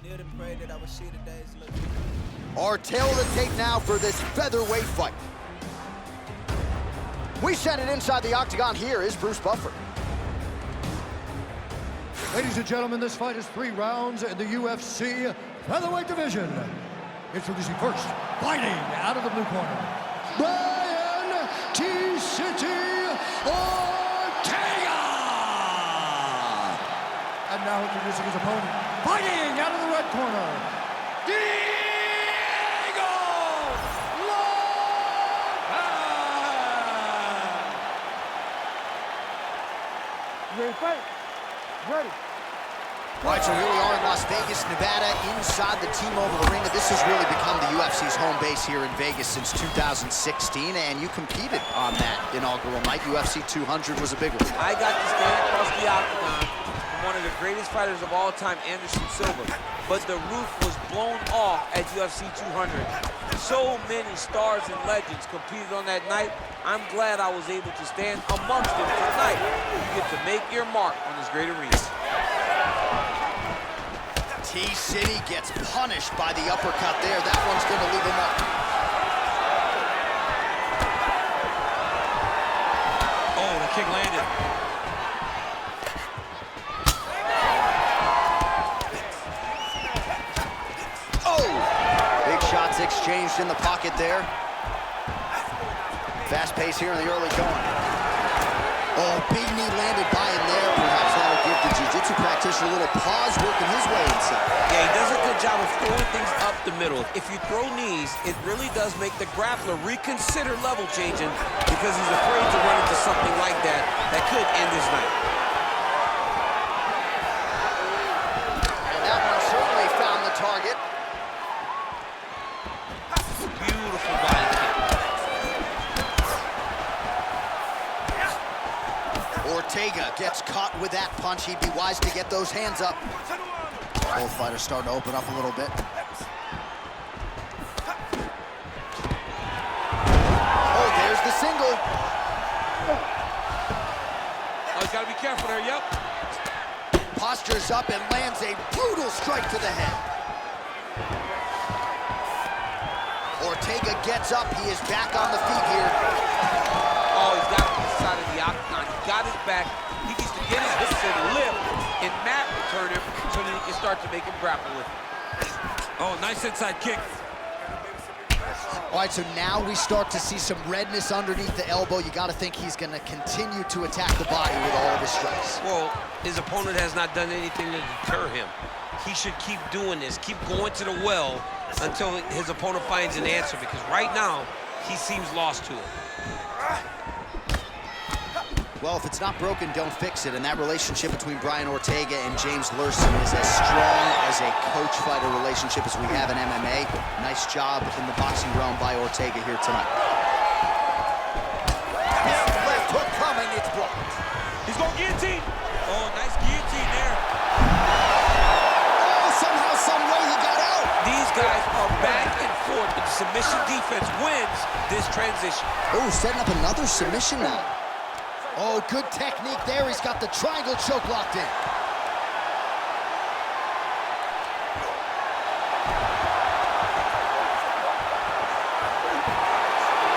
Kneel and pray that I would see the days look. Our tale of the tape now for this featherweight fight. We send it inside the octagon. Here is Bruce Buffer. Ladies and gentlemen, this fight is 3 rounds in the UFC featherweight division. Introducing first, fighting out of the blue corner, Brian T-City Ortega! And now introducing his opponent, fighting out of the red corner, Ready to fight? Ready. All right, so here we are in Las Vegas, Nevada, inside the T-Mobile Arena. This has really become the UFC's home base here in Vegas since 2016, and you competed on that inaugural night. UFC 200 was a big one. I got to stand across the octagon from one of the greatest fighters of all time, Anderson Silva, but the roof was blown off at UFC 200. So many stars and legends competed on that night. I'm glad I was able to stand amongst them tonight. You get to make your mark on this great arena. T-City gets punished by the uppercut there. That one's going to leave him up. Oh, the kick landed. Oh! Big shots exchanged in the pocket there. Fast pace here in the early going. Oh, big knee landed by him there. Perhaps that'll give the jiu-jitsu practitioner a little pause working his way inside. Yeah, he does a good job of throwing things up the middle. If you throw knees, it really does make the grappler reconsider level changing because he's afraid to run into something like that that could end his night. And that one certainly found the target. Beautiful body kick. Ortega gets caught with that punch. He'd be wise to get those hands up. Both fighters starting to open up a little bit. Oh, there's the single. Oh, he's got to be careful there, yep. Postures up and lands a brutal strike to the head. Ortega gets up. He is back on the feet here. Oh, he's got the side of the octagon. He got his back. He needs to get his hips and lift, and Matt will turn him so that he can start to make him grapple with him. Oh, nice inside kick. All right, so now we start to see some redness underneath the elbow. You got to think he's going to continue to attack the body with all of his strikes. Well, his opponent has not done anything to deter him. He should keep doing this, keep going to the well until his opponent finds an answer, because right now, he seems lost to it. Well, if it's not broken, don't fix it. And that relationship between Brian Ortega and James Lurson is as strong as a coach-fighter relationship as we have in MMA. Nice job in the boxing realm by Ortega here tonight. Left hook coming, it's blocked. He's going guillotine. Oh, nice guillotine there. Oh, somehow, some way he got out. These guys are back and forth. The submission defense wins this transition. Oh, setting up another submission now. Oh, good technique there. He's got the triangle choke locked in.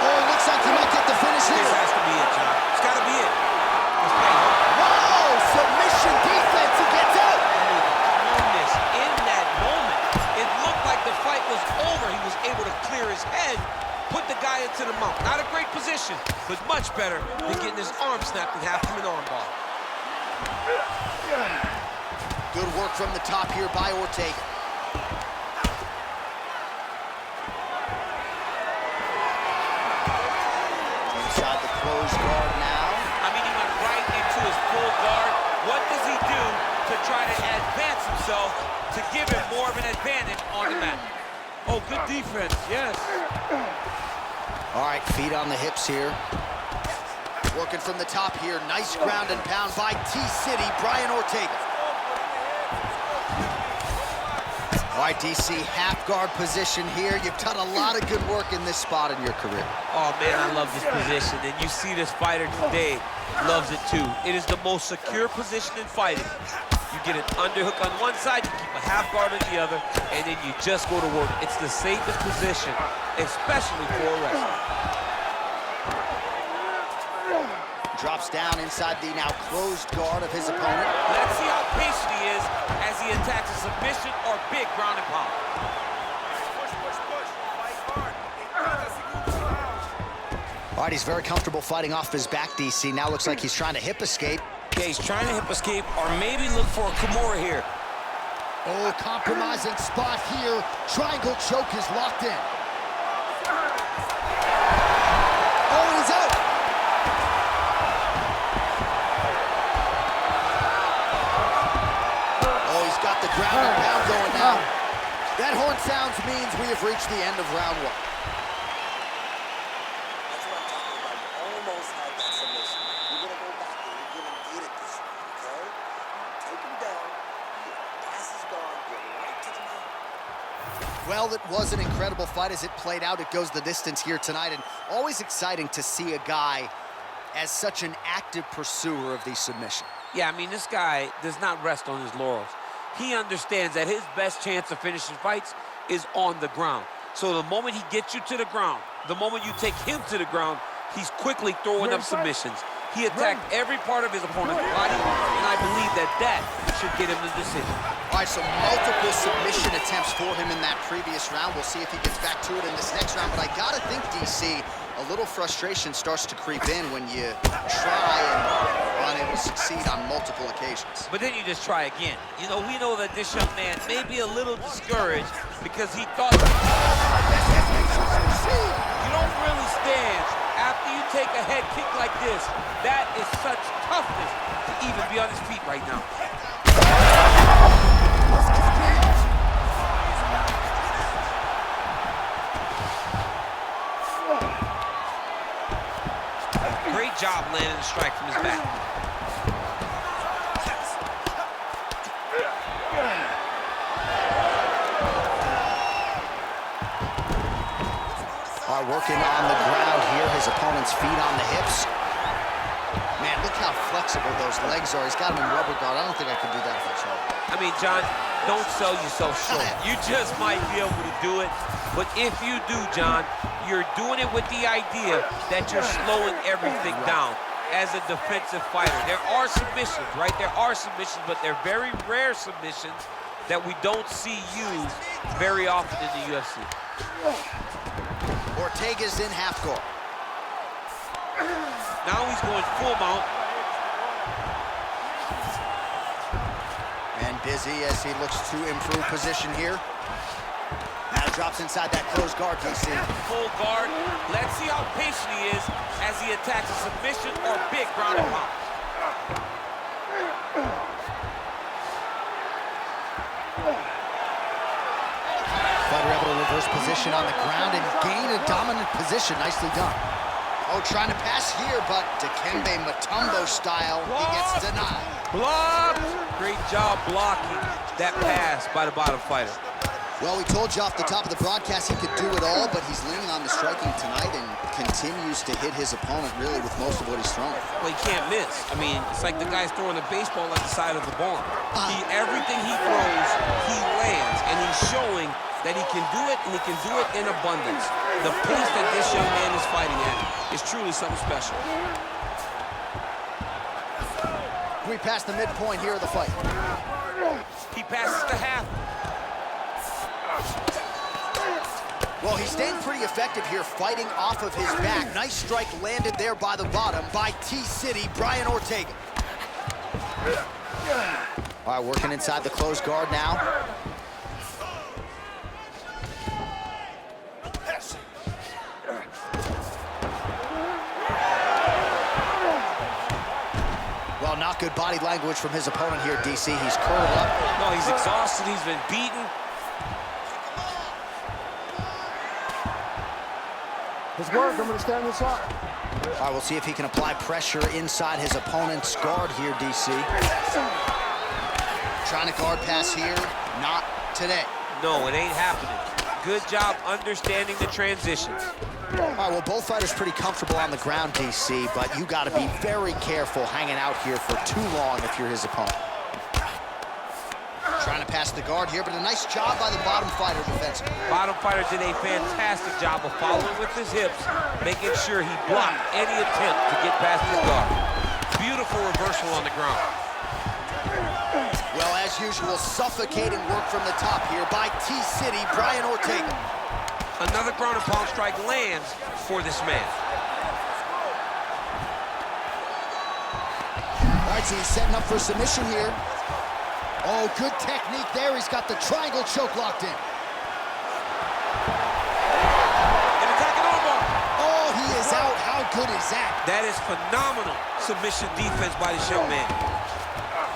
Oh, looks like he might get the finish here. This has to be it, John. It's got to be it. Whoa, submission defense. He gets out. Calmness in that moment. It looked like the fight was over. He was able to clear his head, put the guy into the mount. Not a great position, but much better than getting his arm snapped in half from an arm bar. Good work from the top here by Ortega. Inside the closed guard now. I mean, he went right into his full guard. What does he do to try to advance himself to give him more of an advantage on the mat? Oh, good defense, yes. All right, feet on the hips here. Working from the top here. Nice ground and pound by T-City, Brian Ortega. All right, DC, half guard position here. You've done a lot of good work in this spot in your career. Oh, man, I love this position. And you see this fighter today loves it, too. It is the most secure position in fighting. You get an underhook on one side, you keep a half guard on the other, and then you just go to work. It's the safest position, especially for a wrestler. Drops down inside the now closed guard of his opponent. Let's see how patient he is as he attacks a submission or big ground and pound. All right, he's very comfortable fighting off his back, DC. Now looks like he's trying to hip escape. Yeah, he's trying to hip escape or maybe look for a Kimura here. Oh, compromising spot here. Triangle choke is locked in. Oh, he's out. Oh, he's got the ground and pound going now. That horn sounds means we have reached the end of round one. That's what I'm talking about. You almost had that submission. You're going to go back and you're going to get it this one, okay? You take him down, your gas is gone, get right to the mat. Well, it was an incredible fight as it played out. It goes the distance here tonight, and always exciting to see a guy as such an active pursuer of the submission. Yeah, I mean, this guy does not rest on his laurels. He understands that his best chance of finishing fights is on the ground. So the moment he gets you to the ground, the moment you take him to the ground, he's quickly throwing up submissions. He attacked every part of his opponent's body, and I believe that that should get him the decision. All right, so multiple submission attempts for him in that previous round. We'll see if he gets back to it in this next round, but I gotta think, DC, a little frustration starts to creep in when you try and are unable to succeed on multiple occasions. But then you just try again. You know, we know that this young man may be a little discouraged because he thought you don't really stand after you take a head kick like this. That is such toughness to even be on his feet right now. Great job landing a strike from his back. All right, working on the ground here, his opponent's feet on the hips. Man, look how flexible those legs are. He's got him in rubber guard. I don't think I could do that if I tried. I mean, John, don't sell yourself short. You just might be able to do it. But if you do, John, you're doing it with the idea that you're slowing everything down as a defensive fighter. There are submissions, right? There are submissions, but they're very rare submissions that we don't see used very often in the UFC. Ortega's in half guard. Now he's going full mount. And busy as he looks to improve position here. Now drops inside that closed guard, DC. Full guard. Let's see how patient he is as he attacks a submission or big ground and pound. Fighter able to reverse position on the ground and gain a dominant position. Nicely done. Oh, trying to pass here, but Dikembe Mutombo style, he gets denied. Blocked. Great job blocking that pass by the bottom fighter. Well, we told you off the top of the broadcast he could do it all, but he's leaning on the striking tonight and continues to hit his opponent really with most of what he's throwing. Well, he can't miss. I mean, it's like the guy's throwing a baseball at the side of the barn. Everything he throws, he lands, and he's showing that he can do it, and he can do it in abundance. The pace that this young man is fighting at is truly something special. We passed the midpoint here of the fight. He passes the half. Well, he's staying pretty effective here, fighting off of his back. Nice strike landed there by the bottom by T-City, Brian Ortega. All right, working inside the closed guard now. Well, not good body language from his opponent here, DC. He's curled up. No, he's exhausted. He's been beaten. Let's work. I'm going to stand inside. All right, we'll see if he can apply pressure inside his opponent's guard here, DC. Trying to guard pass here. Not today. No, it ain't happening. Good job understanding the transitions. All right, well, both fighters pretty comfortable on the ground, DC, but you got to be very careful hanging out here for too long if you're his opponent. to pass the guard here, but a nice job by the bottom fighter defensively. Bottom fighter did a fantastic job of following with his hips, making sure he blocked any attempt to get past his guard. Beautiful reversal on the ground. Well, as usual, suffocating work from the top here by T-City, Brian Ortega. Another ground and pound strike lands for this man. All right, so he's setting up for submission here. Oh, good technique there. He's got the triangle choke locked in. An attacking armbar. Oh, he is out. How good is that? That is phenomenal submission defense by this young man.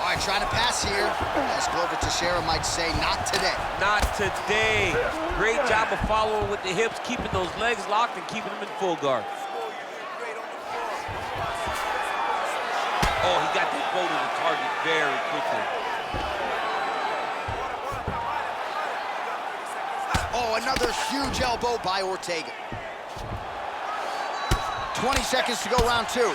All right, trying to pass here. As Glover Teixeira might say, not today. Not today. Great job of following with the hips, keeping those legs locked and keeping them in full guard. Oh, he got that bow to the target very quickly. Oh, another huge elbow by Ortega. 20 seconds to go, round two.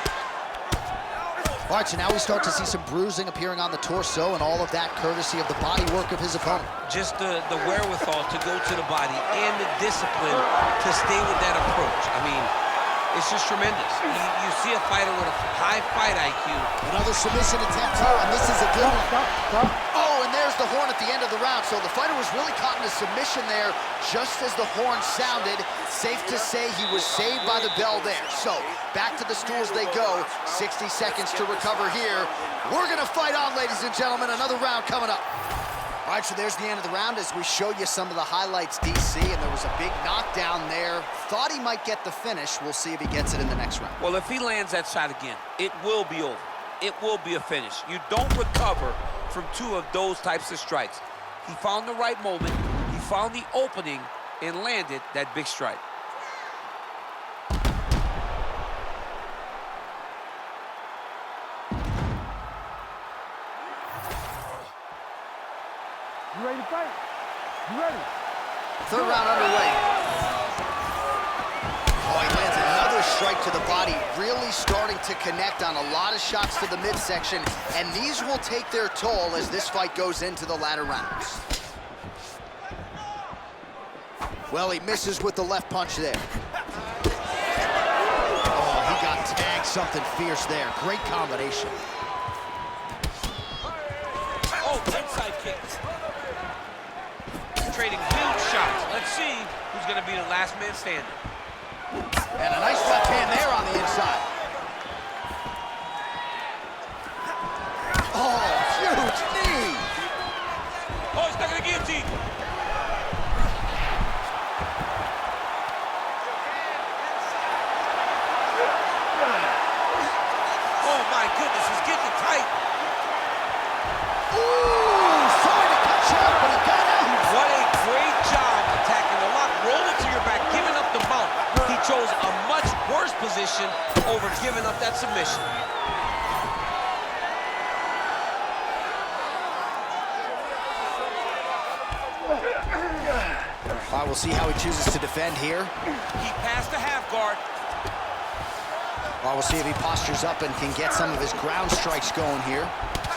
All right, so now we start to see some bruising appearing on the torso, and all of that courtesy of the body work of his opponent. Just the wherewithal to go to the body and the discipline to stay with that approach. I mean, it's just tremendous. You see a fighter with a high fight IQ. Another submission attempt here, and this is a good one. Oh, and there's the horn at the end of the round. So the fighter was really caught in a submission there just as the horn sounded. Safe to say he was saved by the bell there. So back to the stools they go. 60 seconds to recover here. We're going to fight on, ladies and gentlemen. Another round coming up. All right, so there's the end of the round as we show you some of the highlights, DC, and there was a big knockdown there. Thought he might get the finish. We'll see if he gets it in the next round. Well, if he lands that shot again, it will be over. It will be a finish. You don't recover from two of those types of strikes. He found the right moment, he found the opening, and landed that big strike. You ready to fight? You ready? Third round underway. Oh, he lands another strike to the body, really starting to connect on a lot of shots to the midsection, and these will take their toll as this fight goes into the latter rounds. Well, he misses with the left punch there. Oh, he got tagged something fierce there. Great combination. Oh, inside kick. Trading huge shots. Let's see who's going to be the last man standing. And a nice left hand there on the inside. Oh, huge knee. Oh, he's stuck in the guillotine. Oh, my goodness, he's getting it tight. Ooh, sorry to cut you off, but he got out. What a great job attacking the lock. Roll it to your back, giving up the mount. He chose a much worse position over giving up that submission. All right, we'll see how he chooses to defend here. He passed the half guard. All right, we'll see if he postures up and can get some of his ground strikes going here.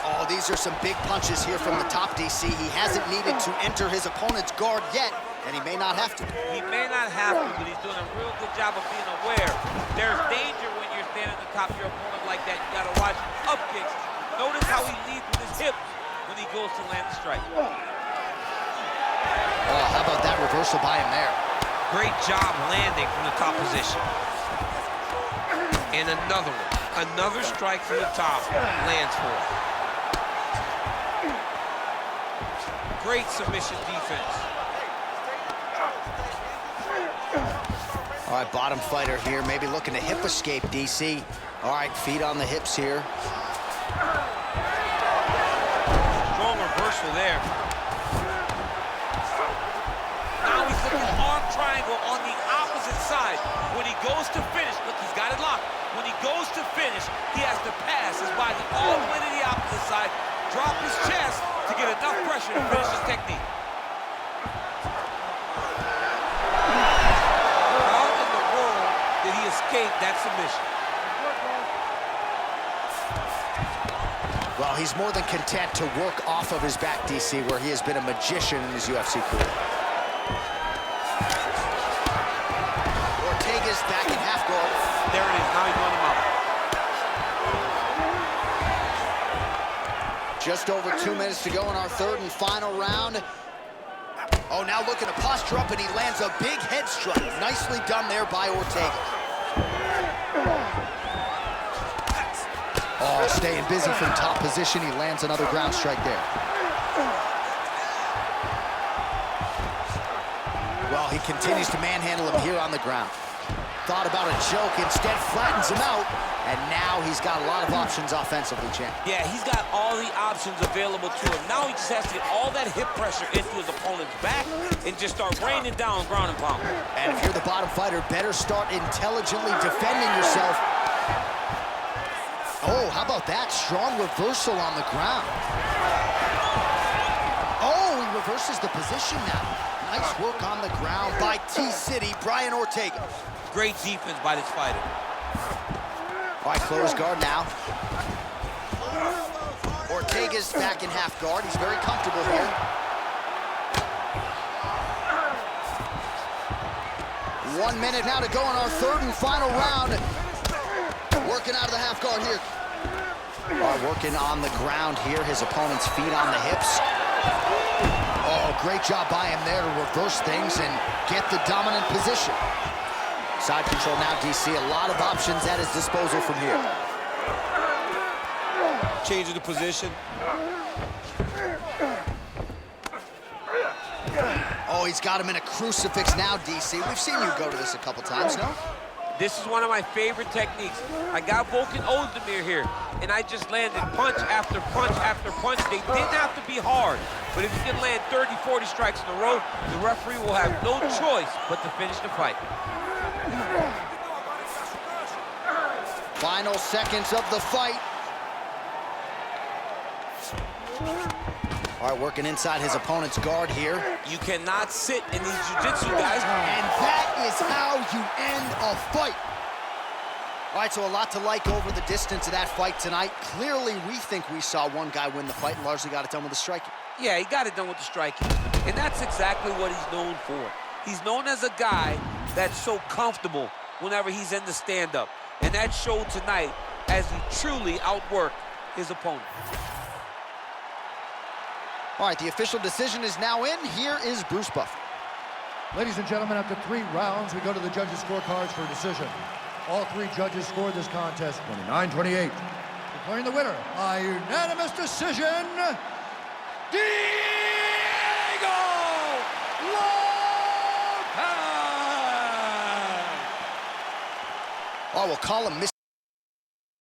Oh, these are some big punches here from the top, DC. He hasn't needed to enter his opponent's guard yet, and he may not have to. He may not have to, but he's doing a real good job of being aware. There's danger when you're standing at the top of your opponent like that. You gotta watch up kicks. Notice how he leads with his hips when he goes to land the strike. Oh, how about that reversal by him there? Great job landing from the top position. And another one. Another strike from the top lands for him. Great submission defense. All right, bottom fighter here, maybe looking to hip escape, DC. All right, feet on the hips here. Strong reversal there. Now he's looking arm triangle on the opposite side. When he goes to finish, look, he's got it locked. When he goes to finish, he has to pass his body all the way to the opposite side, drop his chest to get enough pressure to finish his technique. How in the world did he escape that submission? Well, he's more than content to work off of his back, DC, where he has been a magician in his UFC career. Ortega's back in half guard. There it is. Now he's on him out. Just over 2 minutes to go in our third and final round. Oh, now looking to posture up, and he lands a big head strike. Nicely done there by Ortega. Oh, staying busy from top position. He lands another ground strike there. Well, he continues to manhandle him here on the ground. Thought about a choke, instead flattens him out, and now he's got a lot of options offensively, champ. Yeah, he's got all the options available to him. Now he just has to get all that hip pressure into his opponent's back and just start raining down ground and pound. And if you're the bottom fighter, better start intelligently defending yourself. Oh, how about that? Strong reversal on the ground. Oh, he reverses the position now. Nice work on the ground by T-City, Brian Ortega. Great defense by this fighter. All right, close guard now. Ortega's back in half guard. He's very comfortable here. One minute now to go in our third and final round. Working out of the half guard here. Working on the ground here. His opponent's feet on the hips. Oh, great job by him there to reverse things and get the dominant position. Side control now, DC. A lot of options at his disposal from here. Changing the position. Oh, he's got him in a crucifix now, DC. We've seen you go to this a couple times, no? This is one of my favorite techniques. I got Volkan Ozdemir here, and I just landed punch after punch after punch. They didn't have to be hard, but if you can land 30, 40 strikes in a row, the referee will have no choice but to finish the fight. Final seconds of the fight. All right, working inside his opponent's guard here. You cannot sit in these jiu-jitsu, guys. And that is how you end a fight. All right, so a lot to like over the distance of that fight tonight. Clearly, we think we saw one guy win the fight and largely got it done with the striking. Yeah, he got it done with the striking. And that's exactly what he's known for. He's known as a guy that's so comfortable whenever he's in the stand-up. And that showed tonight as he truly outworked his opponent. All right, the official decision is now in. Here is Bruce Buffer. Ladies and gentlemen, after 3 rounds, we go to the judges' scorecards for a decision. All 3 judges scored this contest 29-28. Declaring the winner by unanimous decision, Diego Lopes! Oh, we'll call him